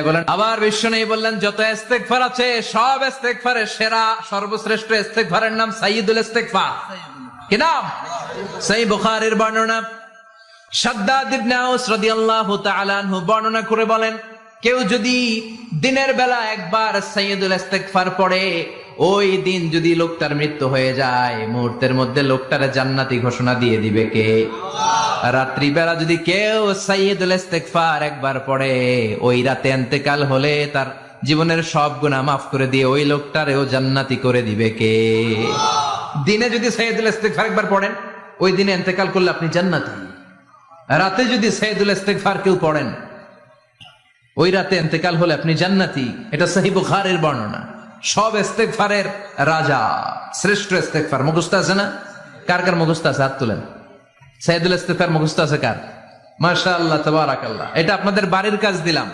বলেন। আবার বিশ্বনবী বললেন, যত ইস্তেগফার আছে সব ইস্তেগফারের সেরা সর্বশ্রেষ্ঠ ইস্তেগফারের নাম সাইয়্যিদুল ইস্তেগফার। কি নাম? সহিহ বুখারীর বর্ণনা। শাদ্দাদ ইবনে আউস রাদিয়াল্লাহু তাআলা আনহু বর্ণনা করে বলেন, কেউ যদি দিনের বেলা একবার সাইয়্যিদুল ইস্তেগফার পড়ে, ওই দিন যদি লোকটার মৃত্যু হয়ে যায়, মুহূর্তের মধ্যে লোকটার জান্নাতি ঘোষণা দিয়ে দিবে কে? রাত্রি বেলা যদি কেউ সাইয়্যিদুল ইস্তেগফার একবার পড়ে, ওই রাতে ইন্তেকাল হলে তার জীবনের সব গুনাহ মাফ করে দিয়ে ওই লোকটারেও জান্নাতি করে দিবে কে? দিনে যদি সাইয়্যিদুল ইস্তেগফার একবার পড়েন, ওই দিনে ইন্তেকাল করলে আপনি জান্নাতি। রাতে যদি সাইয়্যিদুল ইস্তেগফার কেউ পড়েন, ওই রাতে ইন্তেকাল হলে আপনি জান্নাতি। এটা সহিহ বুখারীর বর্ণনা। সব ইস্তেগফারের রাজা, শ্রেষ্ঠ ইস্তেগফার। মুখস্থ আছে না? কার কার মুখস্থ আছে? হাত তুলেন। সাইয়্যিদুল ইস্তেগফার মুখস্থ আছে কার? মাশাআল্লাহ, তাবারাকাল্লাহ। এটা আপনাদের বাড়ির কাজ দিলাম।